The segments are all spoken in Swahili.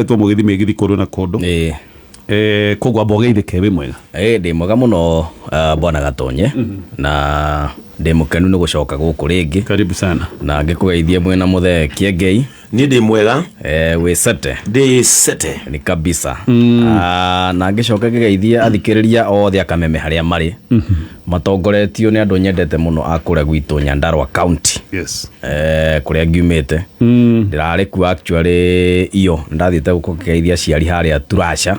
to mugithi kuru na kundu kogwa bogeire kebe mwega ndi mwega muno bwana Gatonye na ndi mukenu ni gucoka guku ringi. Karibu sana na ngikugeithie mwena muthe Kiengei. Ni ndi mwega we sete ndi sete ni kabisa. Na ngicoka ngigeithia athikiriria othe akameme haria mari matongoretio ni andu nyendete muno akure gwitu Nyandarua County. Yes. Kuria ngiumite ndirari ku actually iyo ndathiite gukugeithia ciari haria Turasha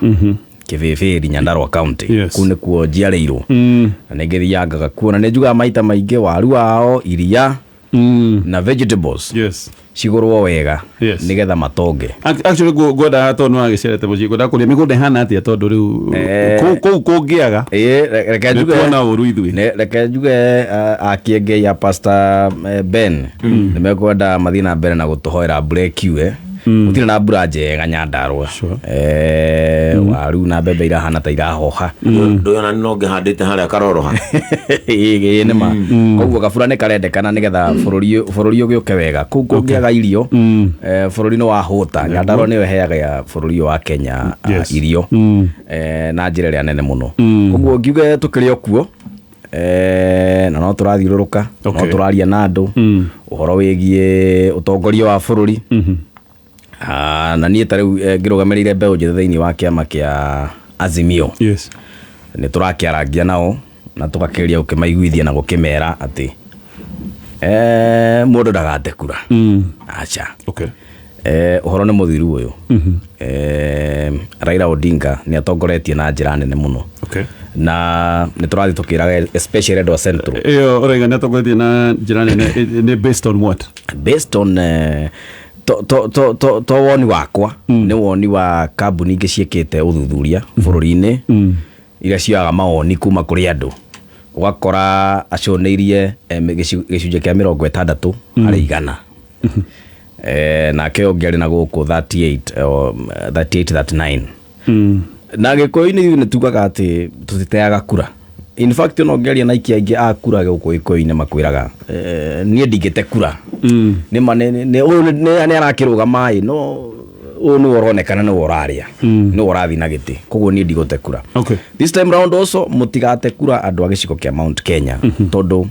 Kiviviri Nyandarua County. Yes. Kune kuo njiareirwo na ningithiangaga kuona ni njuga maita maingi waru wao iria na vegetables. Yes. Cigurwo wega. Yes. Nigetha matonge. Actually goda tondu agicerete muci goda kuria migunda hana atia tondu riu kungiaga reke njuge na uru ithui reke njuge Akiengei ya Pastor Ben nimekwenda mathina mbere na gutuhoera break iwe gutire na mbura njega Nyandarua. Waru na mbembe irahana ta irahoha ndoyona nonge handite haria karoroha ni ma koguo gabura ni karendekana nigetha bururi ugiuke wega kuu kungiaga irio bururi ni wahuta Nyandarua ni weheaga bururi wa Kenya irio na njira ria nene muno koguo ngiuge tukiri okuo na no turathiururuka no turaria na andu uhoro wigie utongoria wa bururi na niĩ tarĩu ngĩrũgamĩrĩire mbeũ njĩthĩ thĩinĩ wa kĩama kĩa Azimio. Yes. Nĩ tũrakĩaragia nao na tũgakĩrĩria gũkĩmaiguithia na gũkĩmera atĩ mũndũ ndagate kura. Acha. Okay. Ũhoro nĩ mũthiru ũyũ. Raila Odinga nĩ atongoretie na njĩra nene mũno. Okay. Na nĩ tũrathiĩ tũkĩraga especially andũ a Central. Orenga nĩ atongoretie na njĩra nene based on what? Based on to woni wakwa ni woni wa kambuni ingi ciekete uthuthuria bururi-ini iria ciaga mawoni kuma kuri andu ugakora aconeirie gicunje kia 60 hari igana na kio ngeri na guku 38 na gikoini ni tugaga ati tutiteaga kura. In fact no ngeria na ikiangi akura guku ikoine makwiraga nie ndigite kura ni manene ni arakiruga mai no ni woronekana ni woraria ni worathi na giti koguo ni ndigote kura. Okay. This time round also mutigate kura andu agiciko kia Mount Kenya tondu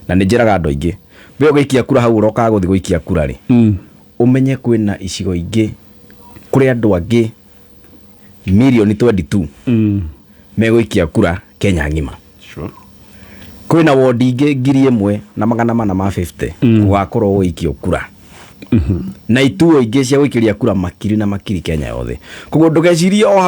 na ni njiraga andu ingi we ugikia kura hau uroka guthi guikia kura ri umenye kwina icigo ingi kuri andu angi milioni 22 meguikia kura Kenya ngima. Sure. Kwina ward ingi 1,450 ugakorwo uikio kura. Na ituo ingi cia guikiria kura makiri na makiri Kenya yothe. Koguo ndugecirie o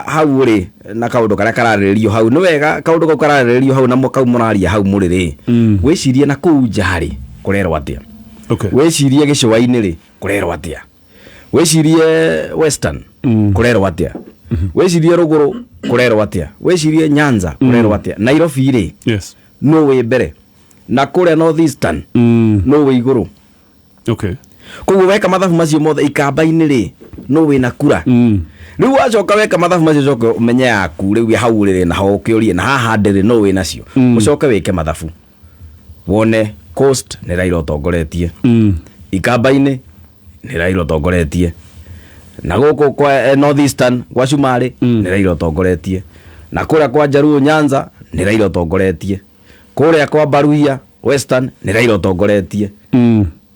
hau ri na kaundu karia kararĩrĩrio hau ni wega kaundu kau kararĩrĩrio hau na mukau muraria hau muriri wicirie na kuu njari kurerwo atia. Okay. Wicirie gicua-ini ri kurerwo atia. Wicirie Western kurerwo atia. Wecirie ruguru kurerwo atia. Wecirie Nyanza kurerwo atia. Nairobi ri yes no we mbere na kuria North Eastern no we iguru. Okay. Koguo weka mathabu macio mothe ikamba-ini ri no we na kura riu wacoka weka mathabu macio coke umenye yaku riu hau riri na ho ukiorie na haha ndiri no we nacio ucoke weke mathabu wone Coast ni Raila utongoretie ikamba-ini ni Raila utongoretie na guku kwa North Eastern kwa Shumari ni Raila utongoretie na kuria kwa Jaruo Nyanza ni Raila utongoretie kuria kwa Baruia Western ni Raila utongoretie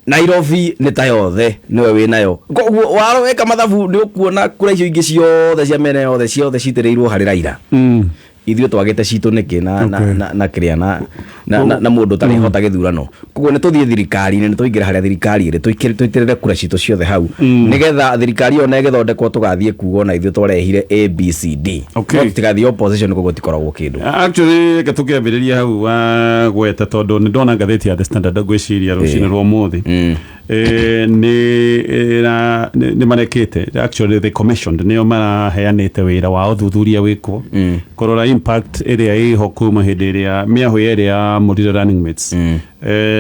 Nairobi ni ta yothe niwe wi nayo koguo waro weka mathabu ni ukuona kura icio ingi ciothe cia mene yothe ciothe citireirwo hari Raila ithio twagite citu niki na kiria na mundu tari hota githurano koguo ni tuthie thirikari ni tuingira haria thirikari iri tuitirire kura citu ciothe hau nigetha thirikari ona igithondekwo tugathie kugo na ithio twarehire ABCD tigathie opposition koguo tikoragwo kindu. Actually gatukiambiriria hau wa gweta tondu ni ndona ngatheti ya The Standard gwiciria rucini rwa muthi ni marekete actually the commissioned nio maraheanite wira wa uthuthuria wikwo korora impact area iho kuma hindi iria miaho iria Murira running mates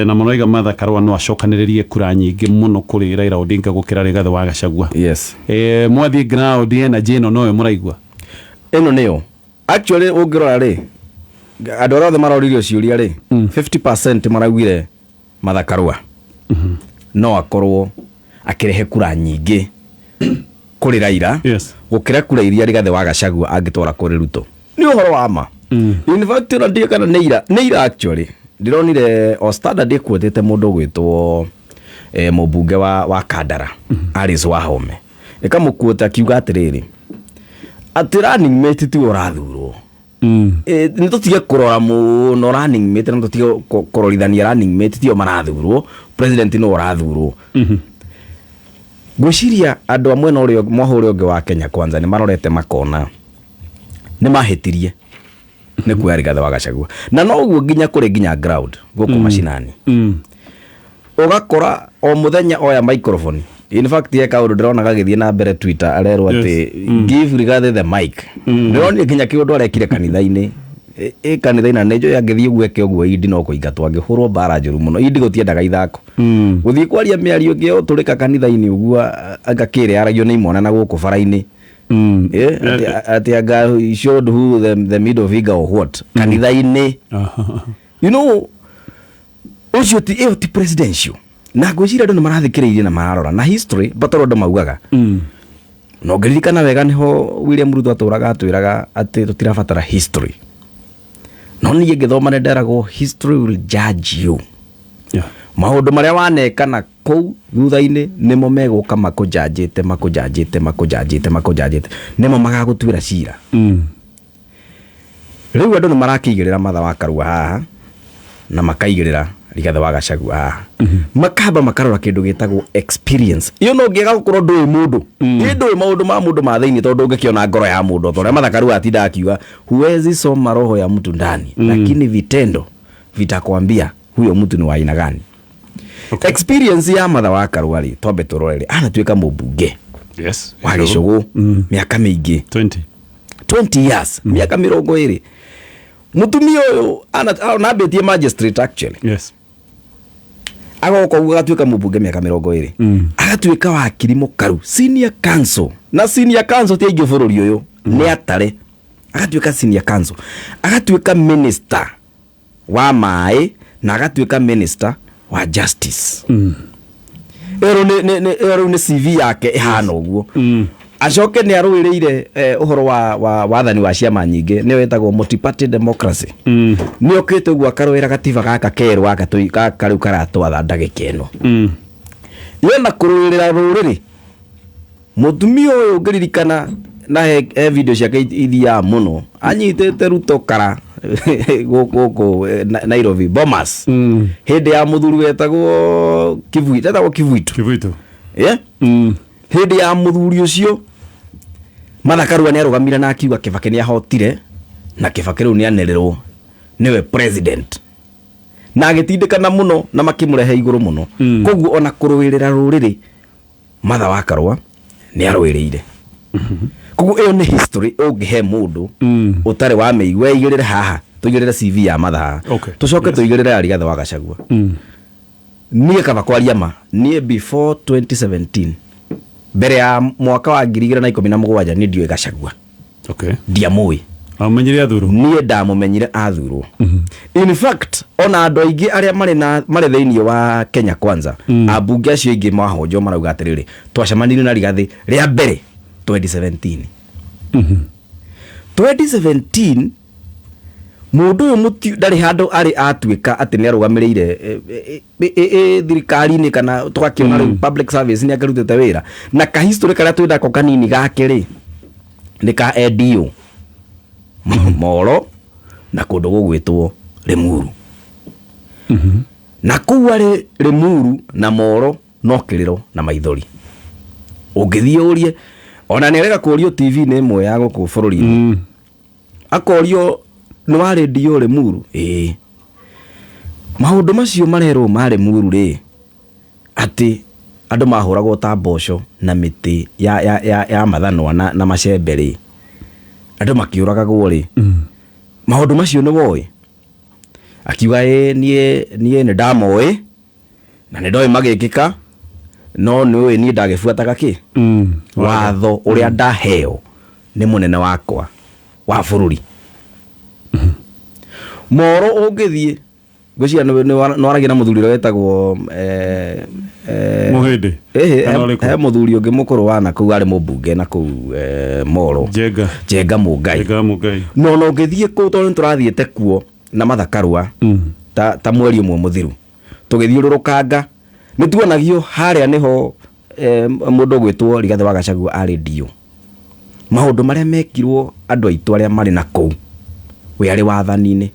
na Muigai Martha Karua no acokaniririe kura nyingi muno kuri Raila Odinga gukira Rigathi wa Gachagua. Yes. Mwathi ground energy no noe muraigwa eno niyo actually ungirora ri andu arothe maroririo ciuria ri 50% maragwire Martha Karua no akorwo akirehe kura nyingi kuri Raila Yes. gukira kura iria Rigathi wa Gachagua angitwara kuri Ruto ni uhoro wa ma. In fact na ndio kana neira actually ndironire o standard ikuotete mundu gwitwo mubunge wa Kandara Alice Wahome ikamukuota kiuga atiriri ati running mate ti urathurwo ni tutige kurora no running mate no tutige kurorithania running mate ti o marathurwo president no urathurwo gwiciria andu amwe no rio mohuri ungi wa Kenya Kwanza ni marorete makona ni mahitirie ni kuya Rigathi wa Gachagua na no uguo nginya ground guku mashinani ugakora o muthenya oya microphone. In fact ye kaundu ndirona gagithie na mbere Twitter arero ati give Rigathi the mic ndironi nginya kiundu arekire kanitha-ini kanitha-ina nejo yagithie gweke uguo idi no kuingatwa angihurwo bara njuru muno idi gutiendaga ithako guthie kwaria miario ngio turika kanitha-ini uguo agakire aragio ni imona na guku bara-ini ati aga showed who the middle figure or what kanitha-ini you know ucio ti presidential na gwicira andu marathikiririe na mararora na history batoro ndo maugaga no ngiririkana wega niho William Ruto aturaga atwiraga ati tutirabatara history no ni ngithoma nderagwo history will judge you maundu maria wanekana kou thutha-ini nimo meguka makujajite nimo magagutwira cira riu andu ni marakigirira matha wa Karua haha na makaigirira Rigathi wa Gachagua makamba makarora kindu gitagwo experience iyo no ngiega gukorwo ndui mundu ndui maundu ma mundu ma thiini tondu ngikiona ngoro ya mundu tore mathakaru atinda akiuga huwezi soma roho ya mtu ndani lakini vitendo vitakwambia huyo mtu ni wa aina gani. Experience ya Martha wa Karua ri twambe turorere anatuika mubunge wa Gicugu miaka mingi 20 years miaka 20 mutumia uyu ana betie magistrate actually agoko gatuika mubunge miaka 20 agatuika wakiri mukaru senior counsel na senior counsel ti aingi bururi uyu ni atare agatuika senior counsel agatuika minister wa mai na agatuika minister wa justice ero ni CV yake ihana uguo acoke ni aruireire uhoro wa wathani wa ciama nyingi ni wetagwo multi-party democracy ni okite uguo akaruira gatiba gaka keru gaka riu karatwatha ndagika ino yena kuruirira ruriri mutumia uyu ngiririkana na video ciake ithia muno anyitete Ruto kara goko Nairobi Bomas hindi ya muthuru wetagwo Kivuito hindi ya muthuri ucio Martha Karua ni arugamira na akiuga Kibaki ni ahotire na Kibaki riu ni anererwo niwe president na agitindikana muno na makimurehe iguru muno koguo ona kuruirira ruriri Martha wa Karua ni aruireire koguo iyo ni history ungihe mundu utare wa meigwe igirire haha tuigirire CV ya Martha tucoke tuigirire ya Rigathi wa Gachagua nie kaba kwaria ma nie before 2017 mbere ya mwaka wa 2017 ni ndio Gachagua ndiamui amenyire athuru nie ndamumenyire athuru in fact ona andu aingi aria mari thiini wa Kenya Kwanza abunge acio ingi mahojo marauga atiriri twacemanirie na Rigathi ria mbere 2017 2017 mundu uyu muti ndari handu ari atuika ati ni arugamiriire thirikari ni kana twakiona public service ni akarutete wira na ka history karia twenda ko kanini gake ri ni ka edio moro na kundu gugwitwo Limuru na kuwa Limuru na moro no kiriro na maithori ungithiurie ona nerega kurio TV ni imwe ya guku bururi akorio no wari dio Limuru maundu macio marero mare Limuru ri ati andu mahuragwo ta mboco na miti ya mathanwa na macembe ri andu makiuragagwo ri maundu macio ni woi akiuga nie ni ndamoi na ndoi magikika no ni ni ndagifuataga ki watho uria ndaheo ni munene wakwa wa bururi moro ungithie Gwĩciria nĩ waragia na mũthuri ũrĩa wetagwo Mũhĩndĩ he mũthuri ũngĩ mũkũrũ wa na kũu arĩ mũmbunge na kũu Moro Njenga Mũngai no ũngĩthiĩ kũu tondũ nĩtũrathiĩte kuo na Martha Karua ta mweri ũmwe mũthiru tũgĩthiũrũrũkanga nĩtuonagio harĩa nĩho mũndũ ũgwĩtwo Rigathĩ wa Gachagua arĩ dio maũndũ marĩa mekirwo andũ aitũ arĩa marĩ na kũu we arĩ wathani-inĩ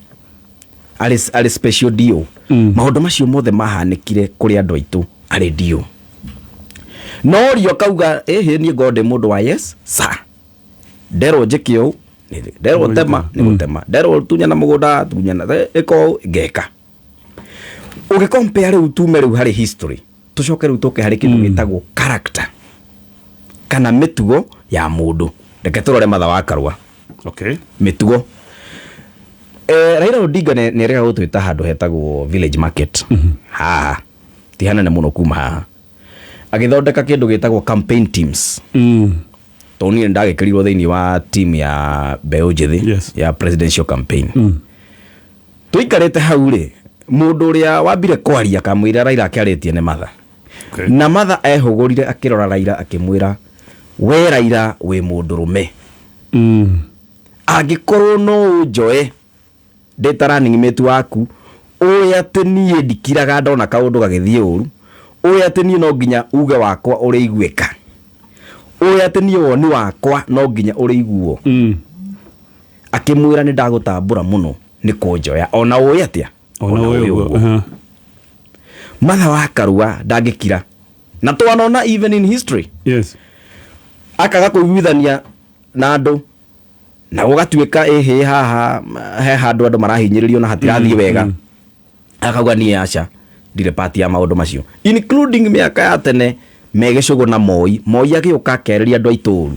arĩ special dio maũndũ macio mothe mahanĩkire kũrĩ andũ aitũ arĩ dio no rio kauga niĩ ngode mũndũ wa yes sir ndero njĩke ũũ ndero tema nĩ gũtema ndero tunyana mũgũnda tunyana ĩko ngeka ũgĩkompare rĩu tume rĩu harĩ history tũcoke rĩu tũke harĩ kĩndũ gĩtagwo character kana mĩtugo ya mũndũ reke tũrore Martha wa Karua mĩtugo Raila Odinga nĩerega gũtwĩta handũ hetagwo village market haha ti hanene mũno kuma haha agĩthondeka kĩndũ gĩtagwo campaign teams toni ndagĩkĩrirwo thĩinĩ wa team ya Mbeũ Njĩthĩ ya presidential campaign tũikarĩte hau rĩ mũndũ ũrĩa wambire kwaria kamwĩra Raila akĩarĩtie nĩ Martha na Martha ehũgũrire akĩrora Raila akĩmwĩra we Raila wĩ mũndũrũme angĩkorwo no njoe data running mate waku ũrĩa atĩ niĩ ndikiraga ndona kaũndũ gagĩthiĩ ũru ũrĩa atĩ niĩ no nginya uge wakwa ũrĩa igwĩka ũrĩa atĩ niĩ woni wakwa no nginya ũrĩa iguo akĩmwĩra nĩ ndagũtambũra mũno nĩ kũnjoya ona ũĩ atĩa ona ũĩ Martha wa Karua ndangĩkira na twanona even in history akaga kũiguithania na andũ na gũgatuĩka haha he handũ andũ marahinyĩrĩrio na hatirathiĩ wega akauga niĩ aca ndirĩ part ya maũndũ macio including mĩaka ya tene Megĩcũgũ na Moi agĩũka akerĩria andũ aitũ ũru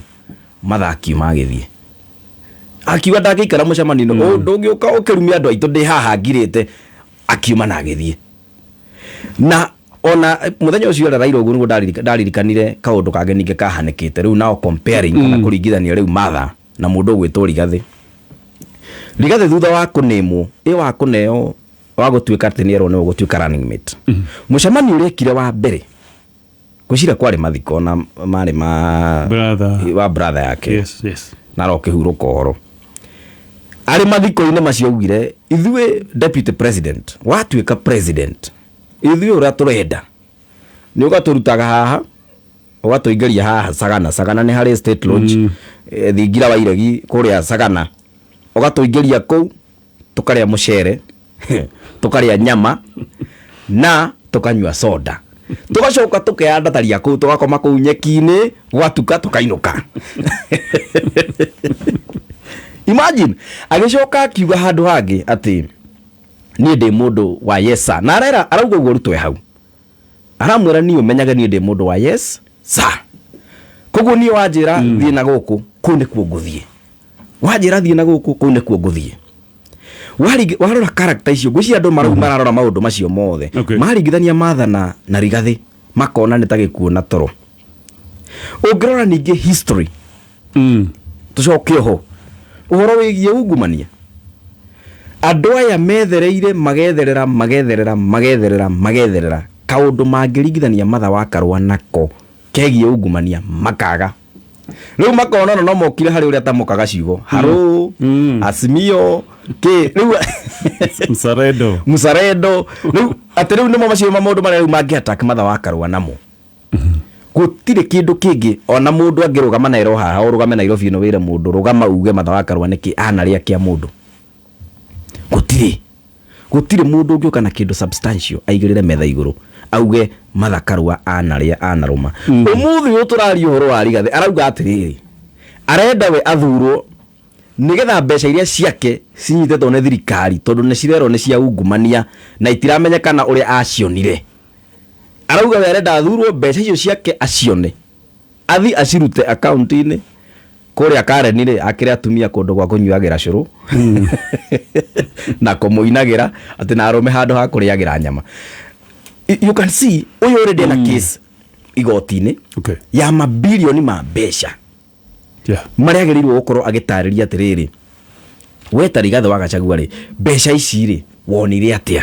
Martha akiuma agĩthiĩ akiuga ndangĩikara mũcemanio ndũngĩũka ũkĩrumia andũ aitũ ndĩ haha ngirĩte akiuma na agĩthiĩ na ona mũthenya ũcio Raila ũguo nĩguo ndaririkanire kaũndũ kangĩ ningĩ kahanĩkĩte rĩu nao comparing kana kũringithania rĩu Martha na mũndũ ũgwĩtwo Rigathĩ thutha wa kũnĩmwo wa kũneo wa gũtuĩka atĩ nĩerwo nĩwe gũtuĩka running mate mũcemanio ũrekire wa mbere gwĩciria kwarĩ mathiko na marĩ wa brother yake na rokĩhurũka ũhoro arĩ mathiko-inĩ macio augire ithuĩ deputy president watuĩka president ithuĩ ũrĩa tũrenda nĩ ũgatũrutaga haha ũgatũingĩria haha Sagana nĩ harĩ state lodge thingira wa iregi kũrĩa Sagana ũgatũingĩria kũu tũkarĩa mũcere tũkarĩa nyama na tũkanyua soda tũgacoka tũkeandataria kũu tũgakoma kũu nyeki-inĩ gwatuka tũkainũka imagine agĩcoka akiuga handũ hangĩ atĩ niĩ ndĩ mũndũ wa yes sir na arauga ũguo rutwe hau aramwĩra niĩ ũmenyage niĩ ndĩ mũndũ wa yes sir koguo niĩ wanjĩra thiĩ na gũkũ kũu nĩkuo ngũthiĩ wanjĩra thiĩ na gũkũ kũu nĩkuo ngũthiĩ warora character icio gwĩciria andũ mararora maũndũ macio mothe maringithania Martha na Rigathĩ makona nĩ ta gĩkuũ na toro ũngĩrora ningĩ history tũcoke ho ũhoro wĩgiĩ ungumania andũ aya methereire magetherera kaũndũ mangĩringithania Martha wa Karua nako kegiĩ ungumania makaga rĩu makona no mokire harĩ ũrĩa tamokaga ciugo harũ Azimio rĩu Musaredo rĩu atĩ rĩu nĩmo macio maũndũ marĩa rĩu mangĩattack Martha wa Karua namo gũtirĩ kĩndũ kĩngĩ ona mũndũ angĩrũgama na haha ũrũgame Nairobi no wĩre mũndũ rũgama uge Martha wa Karua nĩkĩ anarĩa kĩa mũndũ gũtirĩ mũndũ ũngĩũka na kĩndũ substantial aigĩrĩre metha igũrũ auge Martha Karua anarũma ũmũthĩ ũyũ tũraria ũhoro wa Rigathĩ arauga atĩrĩrĩ arenda we athurwo nĩgetha mbeca iria ciake cinyitetwo nĩ thirikari tondũ nĩ cirerwo nĩ cia ungumania na itiramenyekana ũrĩa acionire arauga we arenda athurwo mbeca icio ciake acione athi acirute account-inĩ kũrĩa Karen-rĩ akĩrĩ atumia kũndũ gwa kũnyuagĩra cũrũ na kũmũinagĩra atĩ na arũme handũ ha kũrĩagĩra nyama you can see ũyũ already na case igoti-inĩ ya mabilioni ma mbeca marĩa agĩrĩirwo gũkorwo agĩtarĩria atĩrĩrĩ we ta Rigathĩ wa Gachagua rĩ mbeca ici rĩ wonire atĩa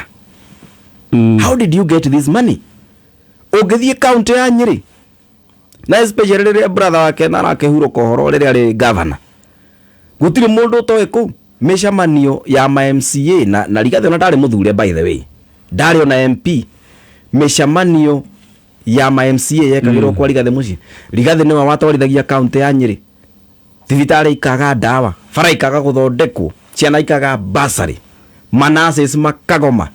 How did you get this money? Ũngĩthiĩ kaunti ya Nyeri na especially rĩrĩa brother wake na arakĩhurũka ũhoro rĩrĩa arĩ governor, gũtirĩ mũndũ ũtoĩ kũu mĩcemanio ya ma MCA na Rigathĩ ona ndarĩ mũthure by the way, ndarĩ ona MP. Mĩcemanio ya ma MCA yekagĩrwo kwa Rigathĩ mũciĩ. Rigathĩ nĩwe watwarithagia kaunti ya Nyeri, thibitarĩ ikaga ndawa, bara ikaga gũthondekwo, ciana ikaga basarĩ, manases makagoma,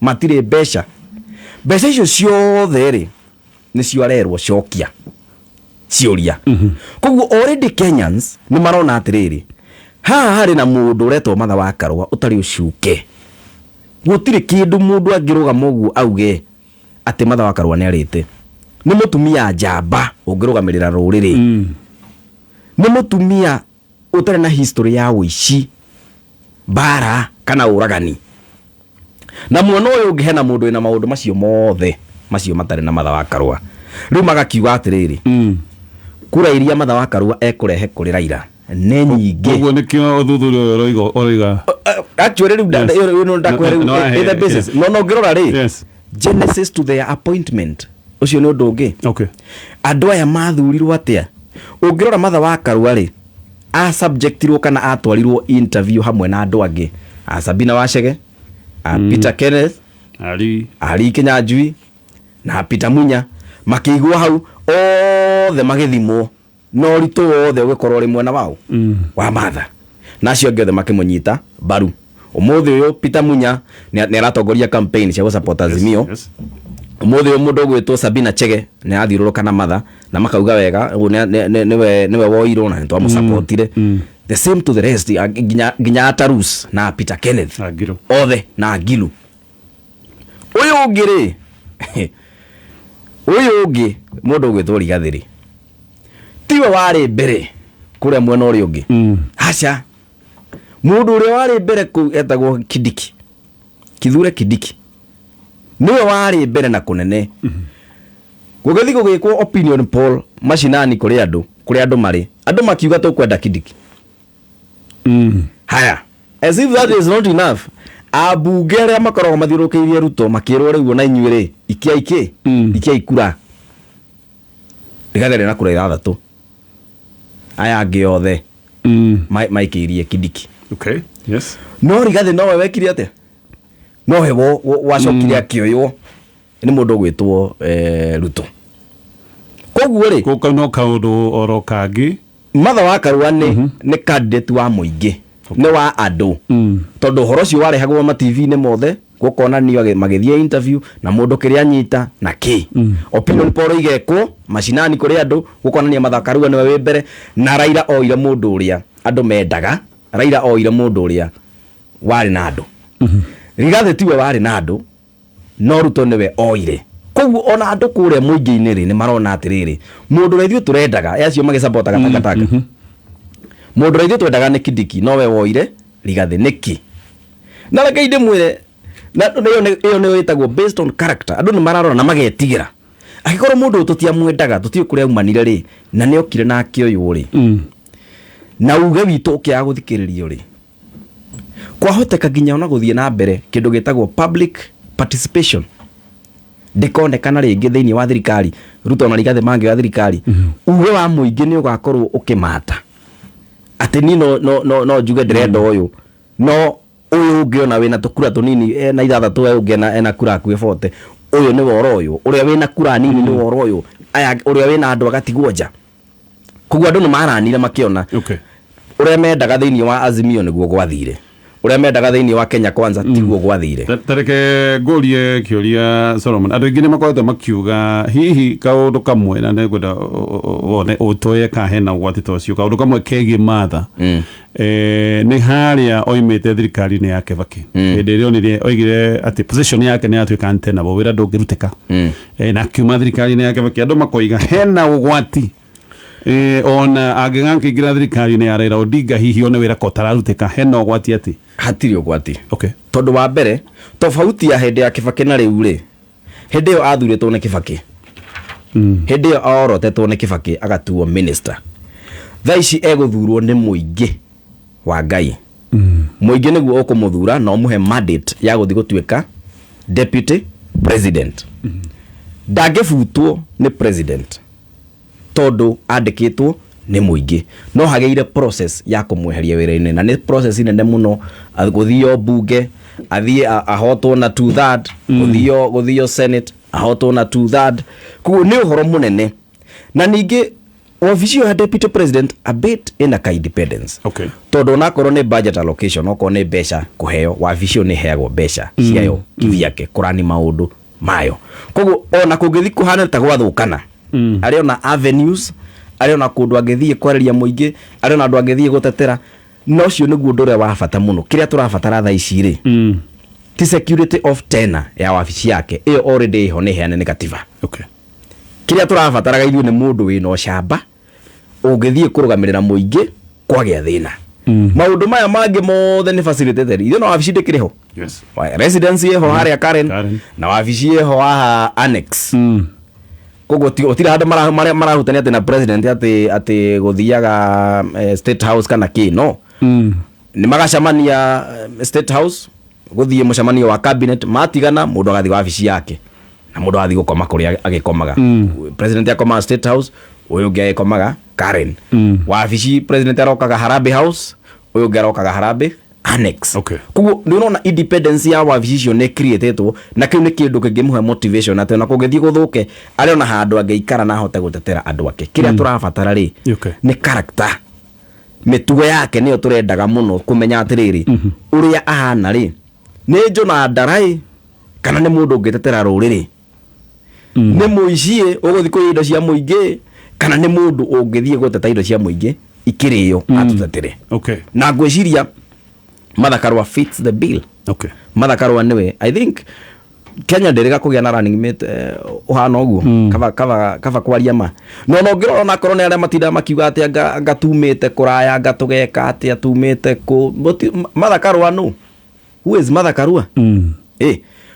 matirĩ mbeca. Mbeca icio ciothe rĩ nĩcio arerwo cokia ciũria. Koguo already Kenyans nĩ marona atĩrĩrĩ, haha harĩ na mũndũ ũretwo Martha wa Karũa ũtarĩ ũcuke. Gũtirĩ kĩndũ mũndũ angĩrũgama ũguo auge atĩ Martha wa Karũa nĩ arĩte. Nĩ mũtumia njamba ũngĩrũgamĩrĩra rũrĩrĩ. Nĩ mũtumia ũtarĩ na history ya ũici, bara kana ũragani. Na muono ũyũ ũngĩ hena mũndũ wĩna maũndũ macio mothe macio matarĩ na Martha wa Karũa. Rĩu magakiuga atĩrĩrĩ, kura iria Martha wa Karũa ekũrehe kũrĩ Raila nĩ nyingĩ. Ũguo nĩkĩo ũthuthuria ũyũ ũroiga. Actually rĩu ndakwĩra the basis. No ngĩrora rĩ, genesis to their appointment ũcio nĩ ũndũ ũngĩ. Okay. Andũ aya mathurirwo atĩa? Ũngĩrora Martha wa Karũa rĩ, subjectirwo kana atwarirwo interview hamwe na andũ angĩ, Sabina Wachege, Peter Kenneth, Ali Kinyanjui na Peter Munya, makĩigwo hau othe magĩthimwo, no ritũ othe ũgĩkorwo rĩ mwena wao wa Martha, nacio angĩ othe makĩmũnyita mbaru. Ũmũthĩ ũyũ Peter Munya nĩ aratongoria campaign cia support Azimio. Ũmũthĩ ũyũ mũndũ ũgwĩtwo Sabina Chege nĩ athiũrũrũka na Martha na makauga wega nĩwe woirwo na nĩtwamũsupportire. The same to the rest, nginya Tarus na Peter Kenneth othe na Ngilu. Ũyũ ũngĩ rĩ, ũyũ ũngĩ mũndũ ũgwĩtwo Rigathĩ rĩ, tiwe warĩ mbere kũrĩa mwena ũrĩa ũngĩ. Aca mũndũ ũrĩa warĩ mbere kũu etagwo Kidiki, Kithure Kidiki, niwe warĩ mbere na kũnene. Gũgĩthiĩ gũgĩkwo opinion poll macinani kũrĩ andũ marĩ, andũ makiuga tũkwenda Kidiki. Haya, as if that is not enough, abunge arĩa makoragwo mathiũrũrũkĩirie Ruto makĩrwo rĩu na inyuĩ rĩ, ikia ikura. Rigathĩ rĩ na kura 6. Aya angĩ othe maikĩirie Kidiki. Okay, yes. No Rigathĩ no we wekire atĩa? No we wacokire akĩoywo nĩ mũndũ ũgwĩtwo Ruto. Koguo rĩ, gũkauna kaũndũ oro kangĩ, Martha wa Karũa nĩ candidate wa mũingĩ, nĩ wa andũ. Tondũ ũhoro ũcio warehagwo ma TV-inĩ mothe, gũkonanio magĩthiĩ interview na mũndũ kĩrĩa anyita na kĩ. Opinion poll igekwo macinani kũrĩ andũ, gũkonania Martha Karũa nĩwe wĩ mbere, na Raila oire mũndũ ũrĩa andũ mendaga. Raila oire mũndũ ũrĩa warĩ na andũ. Rigathĩ tiwe warĩ na andũ, no Ruto nĩwe oire. Koguo ona andũ kũrĩa mũingĩ-inĩ rĩ nĩ marona atĩrĩrĩ, mũndũ ũrĩa ithuĩ tũrendaga acio magĩsupportaga takataka, mũndũ ũrĩa ithuĩ twendaga nĩ Kidiki, no we woire Rigathĩ nĩkĩ? Na reke ndĩmwĩre, ĩyo nĩyo ĩtagwo based on character. Andũ nĩ mararora na magetigĩra. Angĩkorwo mũndũ ũyũ tũtiamwendaga, tũtiũĩ kũrĩa aumanire rĩ, na nĩ okire na akĩoywo rĩ, na uge witũ ũkĩaga gũthikĩrĩrio rĩ, kwahoteka nginya ona gũthiĩ na mbere kĩndũ gĩtagwo public participation ndĩkonekana rĩngĩ thĩinĩ wa thirikari. Ruto na Rigathĩ mangĩ wa thirikari, uge wa mũingĩ nĩ ũgakorwo ũkĩmata atĩ ni no njuge ndĩrenda ũyũ, no ũyũ ũngĩ ona wĩna tũkura tũnini na 6 we ũngĩ ena kura hakuhĩ 40, ũyũ nĩ woro ũyũ, ũrĩa wĩna kura nini nĩ woro ũyũ, aya ũrĩa wĩna andũ agatigwo nja. Koguo andũ nĩ maranire makĩona ũrĩa mendaga thĩinĩ wa Azimio nĩguo gwathire, ũrĩa mendaga thĩinĩ wa Kenya Kwanza tiguo gwathire. Tareke ngũrie kĩũria Solomon, andũ aingĩ nĩ makoretwo makiuga hihi kaũndũ kamwe na nĩngwenda wone ũtoye ka hena ũgwati ta ũcio, kaũndũ kamwe kegiĩ Martha nĩ harĩa oimĩte thirikari-inĩ ya Kibaki, hĩndĩ ĩrĩa onire oigire atĩ position yake nĩ yatuĩka untenable, wĩra ndũngĩrutĩka, na akiuma thirikari-inĩ ya Kibaki andũ makoiga hena ũgwati ona angĩng'angĩingĩra thirikari-inĩ ya Raila Odinga hihi one wĩra kotararutĩka, hena ũgwati atĩ? Hatirĩ ũgwati. Okay. Tondũ wa mbere tofauti ya hĩndĩ ya Kibaki na rĩu rĩ, hĩndĩ ĩyo athurĩtwo nĩ Kibaki, hĩndĩ ĩyo orotetwo nĩ Kibaki agatuo minister. Thaa ici egũthurwo nĩ mũingĩ wa Ngai. Mũingĩ nĩguo ũkũmũthura na ũmũhe mandate ya gũthiĩ gũtuĩka deputy president ndangĩbutwo nĩ president tondũ andĩkĩtwo nĩ mũingĩ, no hagĩire process ya kũmweheria wĩra-inĩ, na nĩ process nene mũno. Gũthio bunge, athiĩ ahotwo na 2/3, gũthio senate ahotwo na 2/3. Koguo nĩ ũhoro mũnene, na ningĩ wabici ya deputy president a bit ina ka independence. Okay. Tondũ onakorwo nĩ budget allocation, okorwo nĩ mbeca kũheo, wabici ĩyo nĩ heagwo mbeca ciayo kĩvyake kũrani maũndũ mayo. Koguo ona kũngĩthi kũhana ta gwathũkana, arĩ ona avenues, arĩ ona kũndũ angĩthiĩ kwarĩria mũingĩ, arĩ ona andũ angĩthiĩ gũtetera. No cio nĩguo ũndũ ũrĩa wa bata mũno. Kĩrĩa tũrabatara thaa ici rĩ, ti security of tenure ya wabici yake, ĩyo already ĩho nĩ heane nĩ katiba. Okay. Kĩrĩa tũrabataraga ithuĩ nĩ mũndũ wĩna ũcamba ũngĩthiĩ kũrũgamĩrĩra mũingĩ kwagĩa thĩna. Maũndũ maya mangĩ mothe nĩ facilitated. Ithuĩ no wabici ndĩkĩrĩ ho. Yes. Residency ĩho harĩa Karen na wabici ĩho haha annex. Koguo gũtirĩ handũ marahutania atĩ na president atĩ gũthiaga state house kana kĩ, no. Nĩ magacamania state house, gũthiĩ mũcemanio wa cabinet, matigana, mũndũ agathiĩ wabici yake na mũndũ agathiĩ gũkoma kũrĩa agĩkomaga. President akomaga state house, ũyũ ũngĩ agĩkomaga Karen. Wabici president arokaga Harambee House, ũyũ ũngĩ arokaga Harambee Annex. Okay. Koguo nĩ ũrona independence ya wabici icio nĩ createtwo, na kĩu nĩ kĩndũ kĩngĩmũhe motivation atĩ ona kũngĩthiĩ gũthũke arĩ ona handũ angĩikara na ahote gũtetera andũ ake. Kĩrĩa tũrabatara rĩ, nĩ character. Mĩtugo yake nĩyo tũrendaga mũno kũmenya atĩrĩrĩ, ũrĩa ahana rĩ, nĩ Jonah Ndarai kana nĩ mũndũ ũngĩtetera rũrĩrĩ, nĩ mũici ũgũthiĩ kũiya indo cia mũingĩ, kana nĩ mũndũ ũngĩthiĩ gũteta indo cia mũingĩ ikĩrĩyo atũtetere. Okay. Na ngwĩciria Martha Karua fits the bill. Okay. Martha Karua nĩwe, I think Kenya ndĩrĩga kũgĩa na running mate ũhana ũguo, kaba kwaria ma. No ngĩrora ona korwo nĩ arĩa matinda makiuga atĩ ngatumĩte kũraya, ngatũgeka atĩ atumĩte Martha Karua no. Who is Martha Karua?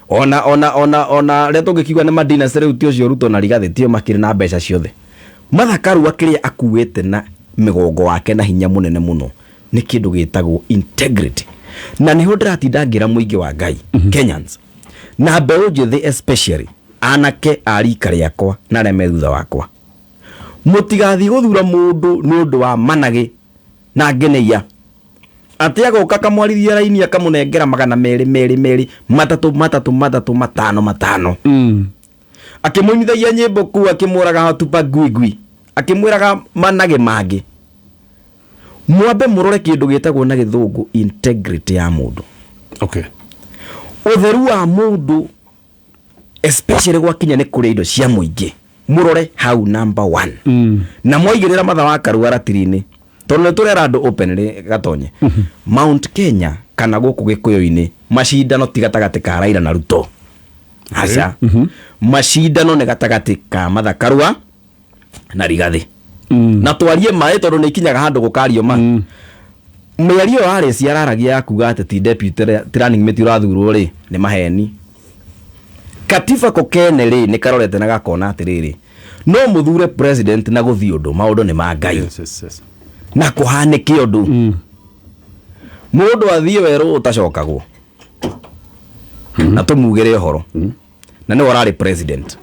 Ona rĩa tũngĩkiuga nĩ madina rĩu ti ũcio Ruto na Rigathĩ tio makĩrĩ na mbeca ciothe. Martha Karua kĩrĩa akuĩte na mĩgongo wake na hinya mũnene mũno nĩ kĩndũ gĩtagwo integrity. Na nĩho ndĩratinda ngĩra mũingĩ wa Ngai, Kenyans, na mbeũ njĩthĩ especially, anake a rika rĩakwa na arĩa me thutha wakwa, mũtigathiĩ gũthura mũndũ nĩ ũndũ wa managĩ na ngeneia. Atĩ agoka kamwarithia raini akamũnengera 200 5 akĩmũimithagia nyĩmbo kuu, akĩmũraga Tupac Gwigwi, akĩmwĩraga manage mangĩ. Mwambe mũrore kĩndũ gĩtagwo na gĩthũngũ integrity ya mũndũ. Okay. Ũtheru wa mũndũ especially gwakinya nĩ kũrĩa indo cia mũingĩ, mũrore hau number 1. Na mwaigĩrĩra Martha wa Karua ratiri-inĩ, tondũ nĩ tũrera andũ openly gatonye. Mount Kenya kana gũkũ Gĩkũyũ-inĩ macindano ti gatagatĩ ka Raila na Ruto. Aca. Macindano nĩ gatagatĩ ka Martha Karua na Rigathĩ. Na twarie maĩ tondũ nĩ ikinyaga handũ gũkario ma. Mĩario yarĩ ciararagia ya kuga atĩ ti deputy running mate ũrathurwo rĩ nĩ maheni. Katiba kokene rĩ nĩ karorete na gakona atĩrĩrĩ, no mũthure president na gũthiĩ ũndũ, maũndũ nĩ ma Ngai. Yes. Na kũhanĩke ũndũ. Mũndũ athiĩ werũ ũtacokagwo. Na tũmugĩre ũhoro. Na nĩ wararĩ president.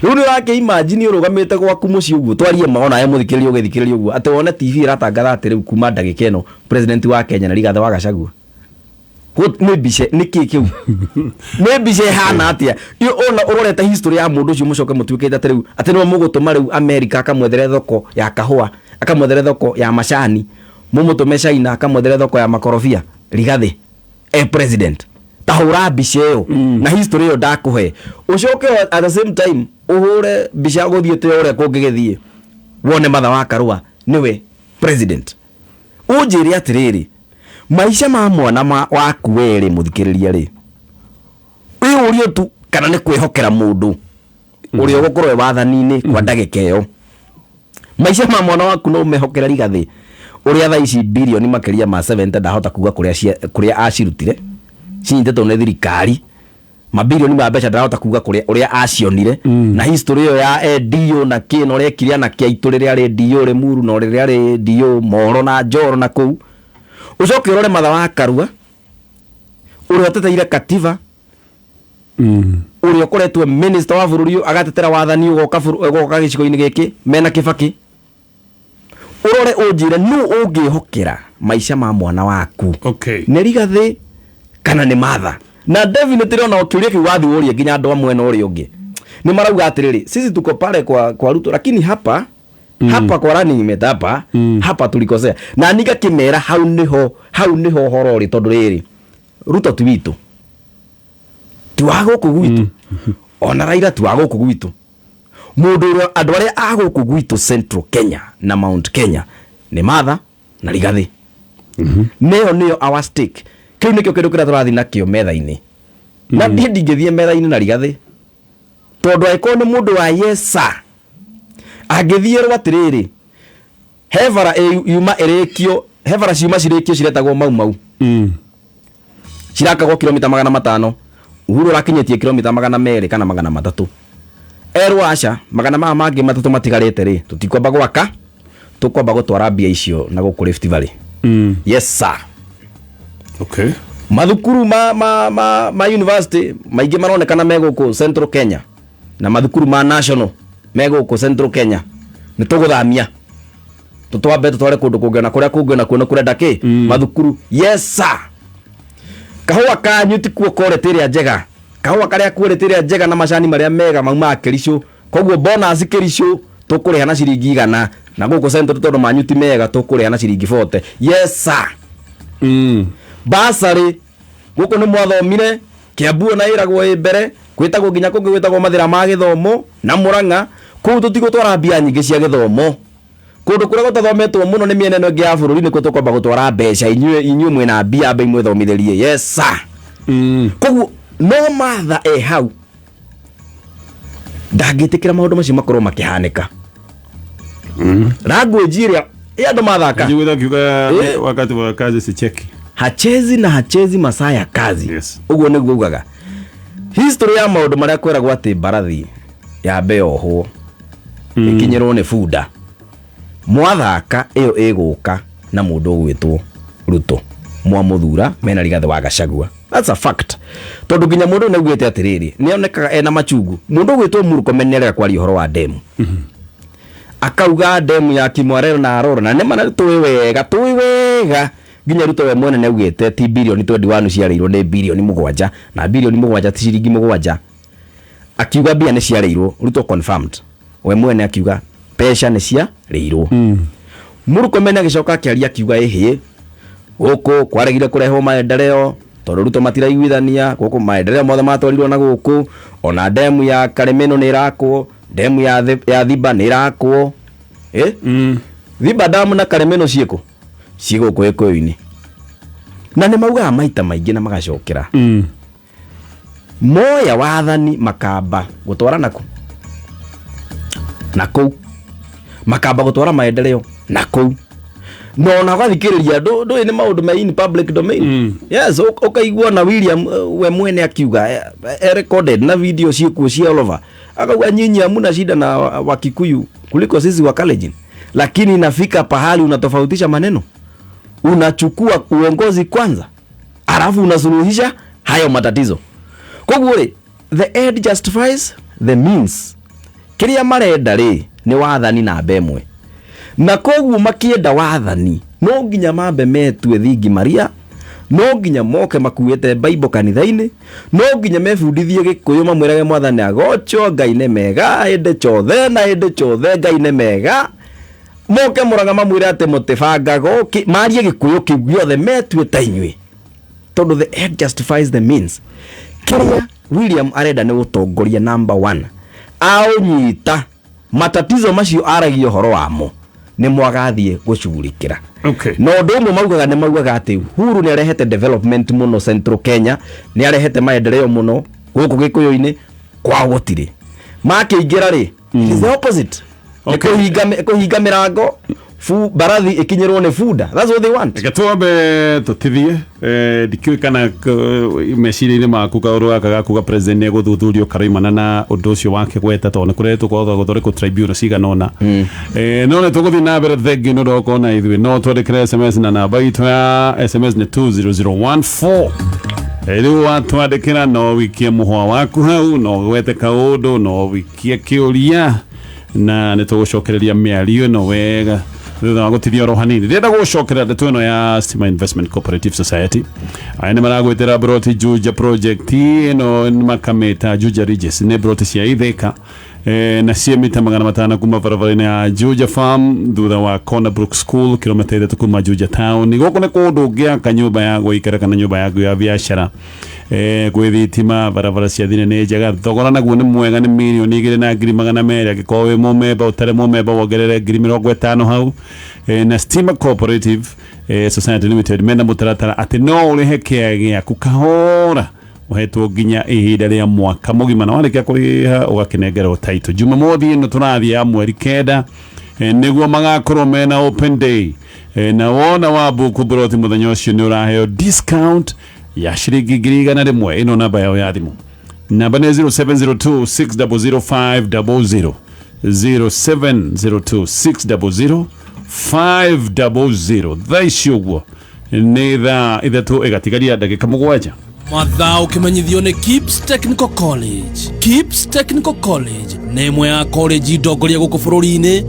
Rĩu nĩ wake imagine ũrũgamĩte gwaku mũciĩ ũguo, twarie maona ya mũthikĩrĩria ũgĩthikĩrĩria ũguo, atĩ wone TV ĩratangatha atĩ rĩu kuma ndagĩka ĩno president wa Kenya na Rigathĩ wa Gachagua. Nĩ mbica nĩ kĩ kĩu? Nĩ mbica hana atĩa? Ona ũrorete history ya mũndũ ũcio mũcoke mũtuĩkĩte atĩ rĩu atĩ no mũgũtũma rĩu America akamwethere thoko ya kahũa, akamwethere thoko ya macani, mũmũtũme China akamwethere thoko ya makorobia. Rigathĩ president tahũra mbica ĩyo na history ĩyo ndakũhe, ũcoke at the same time ũhũre mbica gũthiĩte ũrĩa kũngĩgĩthiĩ, wone Martha wa Karua nĩwe president. Ũnjĩre atĩrĩrĩ, maica ma mwana waku werĩ mũthikĩrĩria rĩ, ũyũrio tu kana nĩ kwĩhokera mũndũ ũrĩa ũgũkorwo wathani-inĩ kwa ndagĩka ĩyo. Maica ma mwana waku no ũmehokera Rigathĩ ũrĩa thaa ici bilioni makĩria ma 70 ndahota kuga kũrĩa acirutire cinyitetwo nĩ thirikari, mabilioni ma mbeca ndahota kuga ũrĩa acionire. Na history ĩyo ya DO na kĩ no rekire na kĩa itũ rĩrĩa rĩ DO Limuru no rĩrĩa rĩ DO Moro na Njoro na kũu. Ucoke ũrore Martha wa Karua ũrĩa ũteteire katiba uri okoretwe minister wa bururi agatetera wathani ugoka gicigo-ini giki mena Kibaki urore unjire nu ungihokera maisha ma mwana waku nĩ Rigathĩ kana nĩ Martha na definitely ona ukiuria kiu wathi urie nginya andu amwe na uria ungi ni marauga atiriri sisi tuko pale kwa Ruto lakini hapa kwa running mate hapa tulikosea na nika kimera hau niho horori tondu riri Ruto ti witu tuago kugwitu ona Raila tuago kugwitu mundu andu aria ago kugwitu Central Kenya na Mount Kenya ni Martha na Rigathĩ neo our stake kiu nikio kindu kiria turathi nakio metha-ini na ndingithie metha-ini na Rigathĩ tondu aiko ni mundu wa yesa angithie rwatiriri hevara yuma irikio hevara ciuma cirikio ciretagwo mau cirakagwo kilomita 500 Uhuru rakinyetie kilomita 200 kana 300 erwa aca magana mangi matatu matigarite ri tutikwamba gwaka tukwamba gutwara mbia icio na guku Rift Valley yes sir mathukuru ma university maingi maronekana meguku Central Kenya na mathukuru ma national meguku Central Kenya ni tuguthamia tutwambe tutware kundu kungena kuria kungena kuona kurenda ki mathukuru yes sir kahua kanyu ti kuo quality ria njega kahua karia quality ria njega na macani maria mega mauma Kericho koguo bonus Kericho tukuriha na ciringi 100 na guku Central tondu manyu ti mega tukuriha na ciringi 40 yes sir basari guku ni mwathomire Kiambu na iragwo mbere gwitagwo nginya kungi gwitagwo mathira ma githomo na Murang'a kuu tutigutwara mbia nyingi cia githomo kundu kuria gutathometwo muno ni miene no ngi ya bururi ni kutokomba gutwara mbeca inyuĩ mwina mbia mbe imwe thomithirie yes sir koguo no Martha hau ndagitikira maundu macio makorwo makihanika language iria andu mathaka jiweza kiuga wakati wa kazi si cheki hachezi masaa ya kazi uguo niguo ugaga history ya maundu maria kweragwo ati mbarathi ya beohwo ikinyirwo ni bunda mwathaka iyo iguka na mundu ugwitwo Ruto mwamuthura mena Rigathĩ wa Gachagua that's a fact tondu nginya mundu nĩaugĩte atiriri nĩonekaga ena machungu mundu ugwitwo Murkomen nĩarega kwaria uhoro wa demu akauga demu ya Kimwarero na Aroro na nĩma tuĩ wega nginya Ruto we mwene nĩaugĩte ti bilioni 21 ciarĩirwo nĩ bilioni 7 na bilioni 7 ti ciringi 7 akiuga mbia nĩ ciarĩirwo Ruto confirmed we mwene akiuga pesha nĩ ciarĩirwo Murkomen agicoka akiaria akiuga ehe guku kwaregire kurehwo maendeleo tondu Ruto matiraiguithania guku maendeleo mothe matwarirwo na guku ona demu ya Karemeno nĩ irakwo demu ya Thiba nĩ irakwo Thiba damu na Karemeno ciiko ciguku ikoini na nĩ maugaga maita maingĩ na magacokera moya wathani makamba gutwara naku makamba gutwara maendeleo naku no na gathikiriria ndu ni maundu me in public domain yes ukaigua na William we mwene akiuga recorded na video ciikuo cia all over akauga nyinyi hamuna shida na Wakikuyu kuliko sisi wa Kalenjin lakini inafika pahali unatofautisha maneno unachukua uongozi kwanza alafu unasuluhisha hayo matatizo kwa hivyo the end justifies the means kiria marenda ri ni wathani na bemwe na koguo makienda wathani no nginya mambe metwe thingi maria no nginya moke makuite Bible kanitha-ini no nginya mebundithie Gikuyu mamwirage mwathani agocho Ngai nĩ mega ende chothe na ende chothe Ngai nĩ mega moke Murang'a mamwire ati mutibangago marie Gikuyu kiu giothe metwe ta inyuĩ tondu the end justifies the means kiria William arenda nĩ gutongoria number 1 aunyita matatizo macio aragio horo wamo ni mwagathie gucugurikira no ndomo maugaga ati Uhuru ni arehete development muno Central Kenya ni arehete maendeleo muno guku Gikuyu-ini kwa gutire makiingira ri is the opposite ekuhinga mirango barathi ikinyirwo ni bunda that's what they want gatuambe tutithie dikiwe kana meciria-ini maku karuga kuga president ni guthuthurio karaimana na undu ucio wake gweta tondu kuretwo kwa guthoreko tribunal ciganona none tuguthi na mbere thegi no ndokona ithui no twandikire SMS na namba itu ya SMS ni 20014 riu watwandikira no wikie muhwa waku hau no wete kaundu no wikie kiuria na nitugucokereria miario no wega thutha wa gutithia oro hanini ndenda gucokerera ndeto ino ya Stima Investment Cooperative Society aya ni maragwitira broti Juja project ino makameta Juja Regis ne broti cia Ithika na cia mita 500 kuma barabara-ini ya Juja Farm thutha wa Cornerbrook School kilomita 3 kuma Juja Town goko ne kundu ngiaka nyumba ya guikara kana nyumba yaku ya biashara gwithitima barabara cia thine ni njega thogora naguo ni mwega ni milioni 2,200 angĩkorwo wi mũmemba ũtarĩ mũmemba wongerere 50,000 hau na Stima Cooperative Society Limited mena mũtaratara atĩ no ũrĩhe kĩaya gĩaku kahora uhetwo nginya ihinda rĩa mwaka mũgima na warĩkia kũrĩha ũgakĩnengerwo title Jumamothi ĩno tũrathiĩ ya mweri 9 nĩguo magakorwo mena open day na wona wa buku broti mũthenya ũcio nĩ ũraheo discount ya shilingi 100 ino namba yao ya thimu namba ni 0702600500 0702600500 thaicio guo ni thaa ithatu igatigaria ndagika 7 mathaa ukimenyithio ni Kips Technical College. Kips Technical College ni imwe ya college ndongoria guku bururi-ini